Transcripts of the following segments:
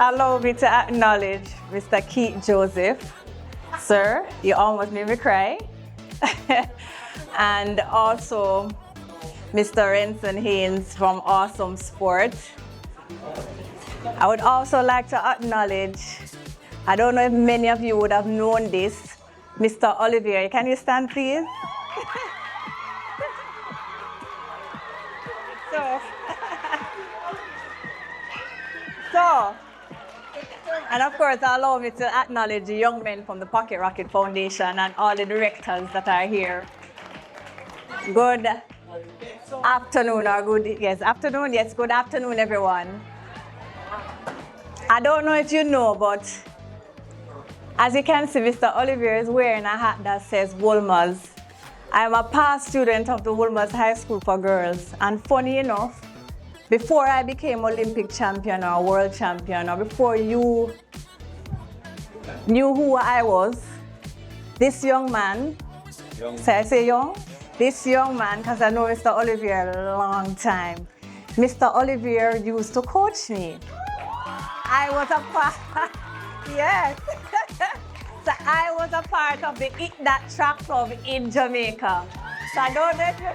Allow me to acknowledge Mr. Keith Joseph. Sir, you almost made me cry. And also Mr. Renson Haynes from Awesome Sport. I would also like to acknowledge, I don't know if many of you would have known this, Mr. Olivier. Can you stand, please? So, and of course, allow me to acknowledge the young men from the Pocket Rocket Foundation and all the directors that are here. Good afternoon, or good afternoon, everyone. I don't know if you know, but as you can see, Mr. Olivier is wearing a hat that says Wolmer's. I am a past student of the Wolmer's High School for Girls, and funny enough, before I became Olympic champion or world champion, or before you knew who I was, this young man, this young man, because I know Mr. Olivier a long time, Mr. Olivier used to coach me. I was a part, yes. So I was a part of the Eat That Track Club in Jamaica. So I don't know if you...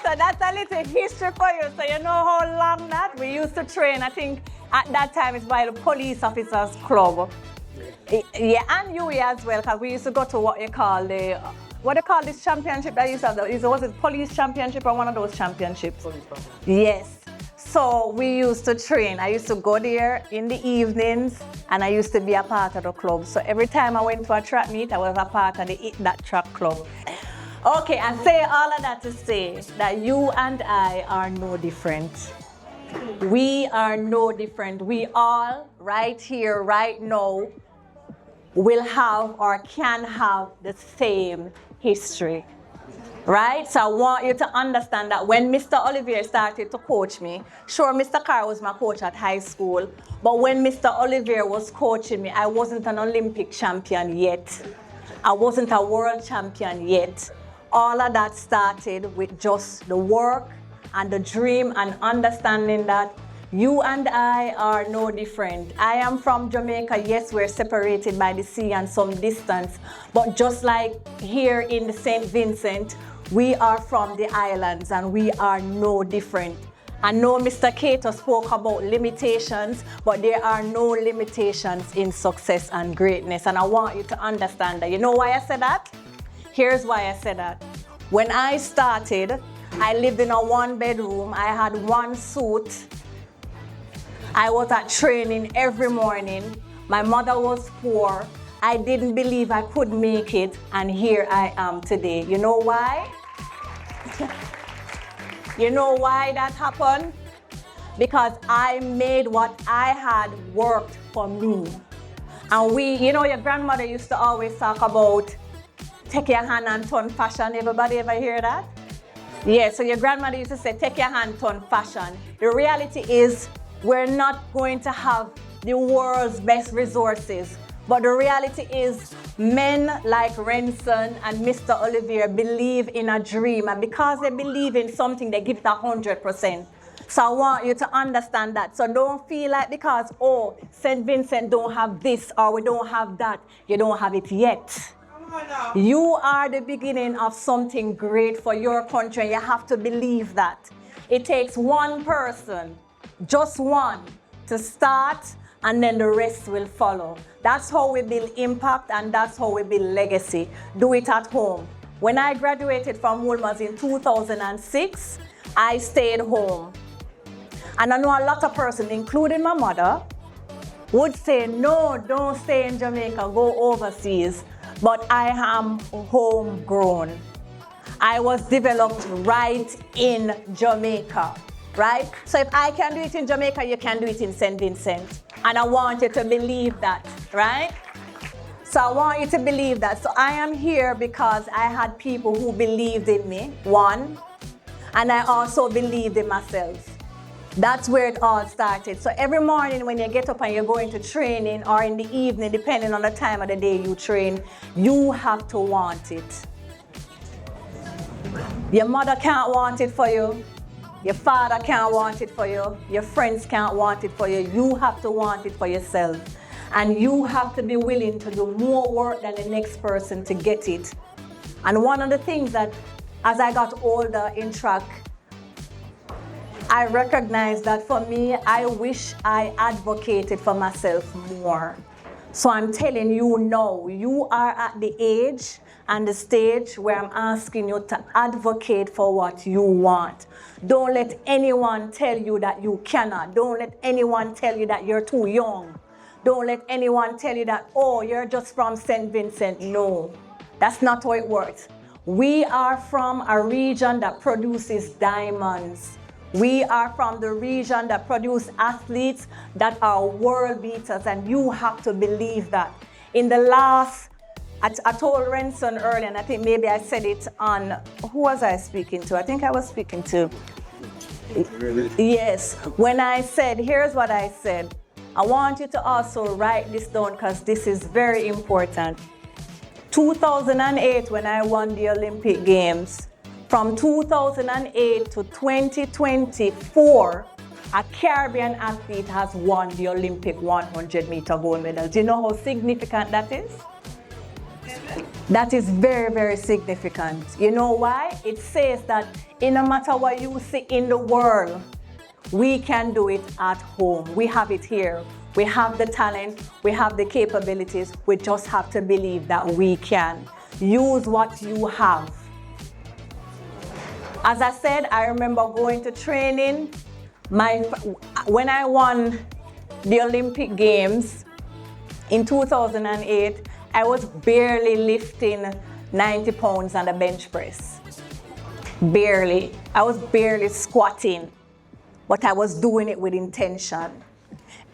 So that's a little history for you. So you know how long that? We used to train, I think at that time it's by the Police Officers Club. Yeah, and you as well, because we used to go to what they call this championship that used to have, was it police championship or one of those championships? Yes. So we used to train. I used to go there in the evenings and I used to be a part of the club. So every time I went to a track meet, I was a part of the Eat That Track Club. Okay, I say all of that to say that you and I are no different. We are no different. We all, right here, right now, will have or can have the same history. Right? So I want you to understand that when Mr. Olivier started to coach me, sure, Mr. Carr was my coach at high school, but when Mr. Olivier was coaching me, I wasn't an Olympic champion yet. I wasn't a world champion yet. All of that started with just the work and the dream and understanding that you and I are no different. I am from Jamaica. Yes, we're separated by the sea and some distance, but just like here in the St. Vincent, we are from the islands and we are no different. I know Mr. Cato spoke about limitations, but there are no limitations in success and greatness. And I want you to understand that. You know why I said that? Here's why I said that. When I started, I lived in a one-bedroom. I had one suit. I was at training every morning. My mother was poor. I didn't believe I could make it, and here I am today. You know why? You know why that happened? Because I made what I had worked for me. And your grandmother used to always talk about take your hand and turn fashion. Everybody ever hear that? Yeah, so your grandmother used to say, take your hand, turn fashion. The reality is, we're not going to have the world's best resources. But the reality is, men like Renson and Mr. Olivier believe in a dream. And because they believe in something, they give it 100%. So I want you to understand that. So don't feel like because, St. Vincent don't have this or we don't have that, you don't have it yet. You are the beginning of something great for your country. You have to believe that. It takes one person, just one, to start, and then the rest will follow. That's how we build impact, and that's how we build legacy. Do it at home. When I graduated from Wolmer's in 2006, I stayed home. And I know a lot of persons, including my mother, would say, no, don't stay in Jamaica, go overseas. But I am homegrown. I was developed right in Jamaica, right? So if I can do it in Jamaica, you can do it in St. Vincent. And I want you to believe that, right? So I want you to believe that. So I am here because I had people who believed in me, one, and I also believed in myself. That's where it all started. So every morning when you get up and you're going to training, or in the evening, depending on the time of the day you train, you have to want it. Your mother can't want it for you. Your father can't want it for you. Your friends can't want it for you. You have to want it for yourself. And you have to be willing to do more work than the next person to get it. And one of the things that, as I got older in track, I recognized that for me, I wish I advocated for myself more. So I'm telling you now, you are at the age and the stage where I'm asking you to advocate for what you want. Don't let anyone tell you that you cannot. Don't let anyone tell you that you're too young. Don't let anyone tell you that, oh, you're just from St. Vincent. No, that's not how it works. We are from a region that produces diamonds. We are from the region that produces athletes that are world beaters, and you have to believe that. In the last, I told Renson earlier, and I think maybe I said it on, who was I speaking to? I think I was speaking to, yes, when I said, here's what I said. I want you to also write this down because this is very important. 2008, when I won the Olympic Games, from 2008 to 2024, a Caribbean athlete has won the Olympic 100-meter gold medal. Do you know how significant that is? That is very, very significant. You know why? It says that no matter what you see in the world, we can do it at home. We have it here. We have the talent. We have the capabilities. We just have to believe that we can. Use what you have. As I said, I remember going to training. When I won the Olympic Games in 2008, I was barely lifting 90 pounds on the bench press. Barely. I was barely squatting, but I was doing it with intention.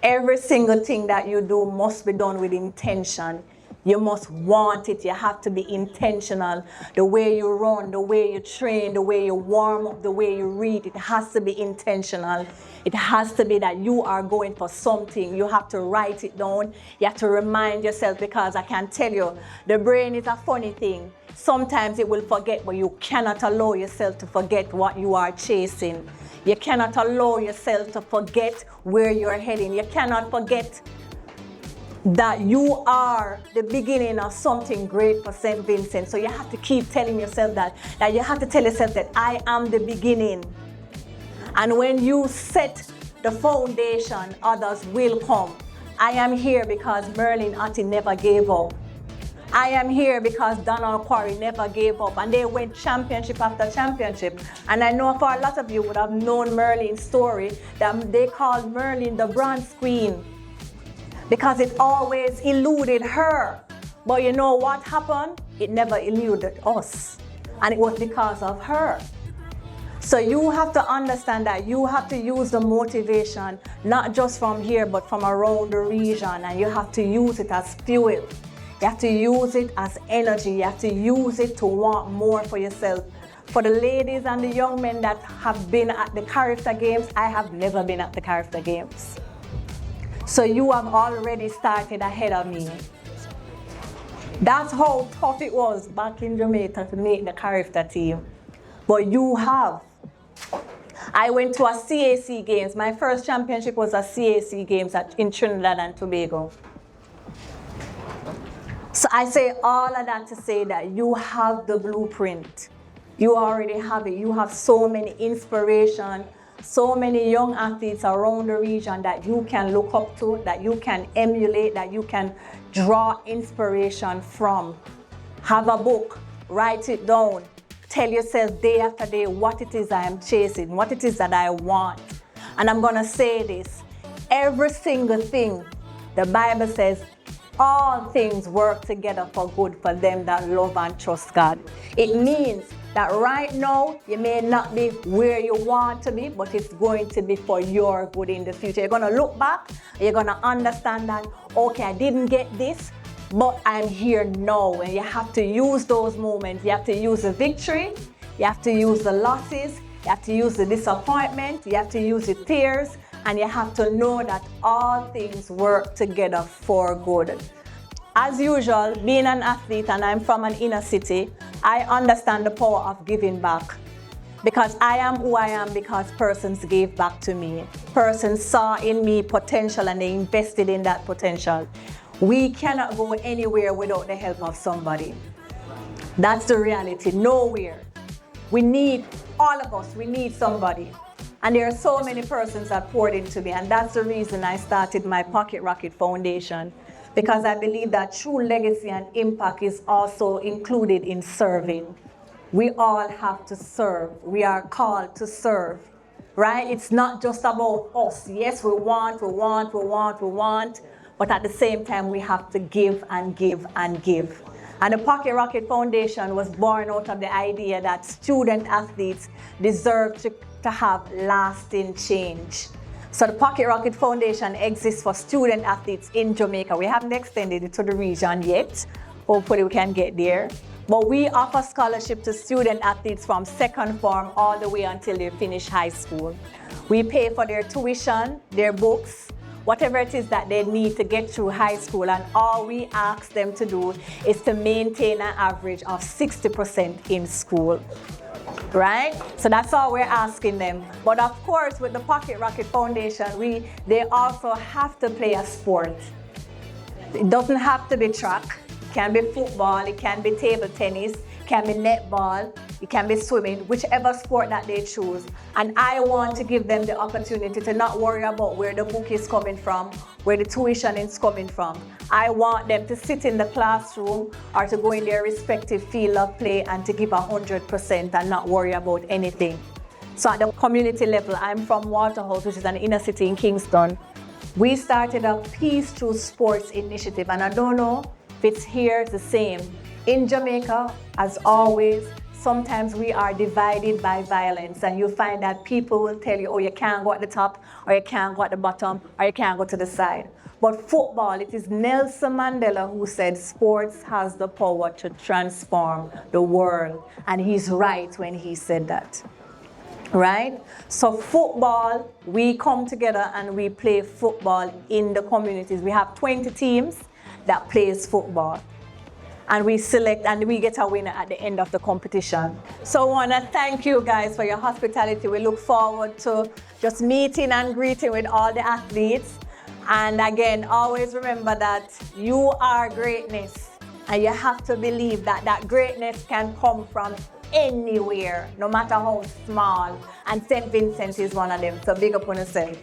Every single thing that you do must be done with intention. You must want it. You have to be intentional. The way you run, the way you train, the way you warm up, the way you read, it has to be intentional. It has to be that you are going for something. You have to write it down. You have to remind yourself, because I can tell you, the brain is a funny thing. Sometimes it will forget, but you cannot allow yourself to forget what you are chasing. You cannot allow yourself to forget where you're heading. You cannot forget that you are the beginning of something great for St. Vincent. So you have to keep telling yourself that you have to tell yourself that I am the beginning. And when you set the foundation, others will come. I am here because Merlin Otti never gave up. I am here because Donald Quarry never gave up, and they went championship after championship. And I know for a lot of you would have known Merlin's story, that they called Merlin the Bronze Queen, because it always eluded her. But you know what happened? It never eluded us. And it was because of her. So you have to understand that you have to use the motivation, not just from here, but from around the region. And you have to use it as fuel. You have to use it as energy. You have to use it to want more for yourself. For the ladies and the young men that have been at the Character Games, I have never been at the Character Games. So you have already started ahead of me. That's how tough it was back in Jamaica to make the Character team. But you have. I went to a CAC Games. My first championship was a CAC Games in Trinidad and Tobago. So I say all of that to say that you have the blueprint. You already have it. You have so many inspiration, so many young athletes around the region that you can look up to, that you can emulate, that you can draw inspiration from. Have a book, write it down. Tell yourself day after day what it is I am chasing, what it is that I want. And I'm gonna say this, every single thing, the Bible says, all things work together for good for them that love and trust God. It means that right now, you may not be where you want to be, but it's going to be for your good in the future. You're gonna look back, you're gonna understand that, okay, I didn't get this, but I'm here now. And you have to use those moments. You have to use the victory, you have to use the losses, you have to use the disappointment, you have to use the tears, and you have to know that all things work together for good. As usual, being an athlete and I'm from an inner city, I understand the power of giving back. Because I am who I am because persons gave back to me. Persons saw in me potential and they invested in that potential. We cannot go anywhere without the help of somebody. That's the reality, nowhere. We need, all of us, we need somebody. And there are so many persons that poured into me, and that's the reason I started my Pocket Rocket Foundation, because I believe that true legacy and impact is also included in serving. We all have to serve. We are called to serve, right? It's not just about us. Yes, we want, but at the same time, we have to give and give and give. And the Pocket Rocket Foundation was born out of the idea that student athletes deserve to have lasting change. So the Pocket Rocket Foundation exists for student athletes in Jamaica. We haven't extended it to the region yet. Hopefully we can get there. But we offer scholarship to student athletes from second form all the way until they finish high school. We pay for their tuition, their books, whatever it is that they need to get through high school, and all we ask them to do is to maintain an average of 60% in school, right? So that's all we're asking them. But of course, with the Pocket Rocket Foundation, they also have to play a sport. It doesn't have to be track. It can be football, it can be table tennis, it can be netball, it can be swimming, whichever sport that they choose. And I want to give them the opportunity to not worry about where the book is coming from, where the tuition is coming from. I want them to sit in the classroom or to go in their respective field of play and to give 100% and not worry about anything. So at the community level, I'm from Waterhouse, which is an inner city in Kingston. We started a Peace Through Sports initiative, and I don't know if it's here the same. In Jamaica, as always, sometimes we are divided by violence, and you find that people will tell you, oh, you can't go at the top, or you can't go at the bottom, or you can't go to the side. But football, it is Nelson Mandela who said sports has the power to transform the world. And he's right when he said that, right? So football, we come together and we play football in the communities. We have 20 teams that plays football. And we select and we get a winner at the end of the competition. So I want to thank you guys for your hospitality. We look forward to just meeting and greeting with all the athletes. And again, always remember that you are greatness. And you have to believe that that greatness can come from anywhere, no matter how small. And St. Vincent is one of them. So big up on yourself.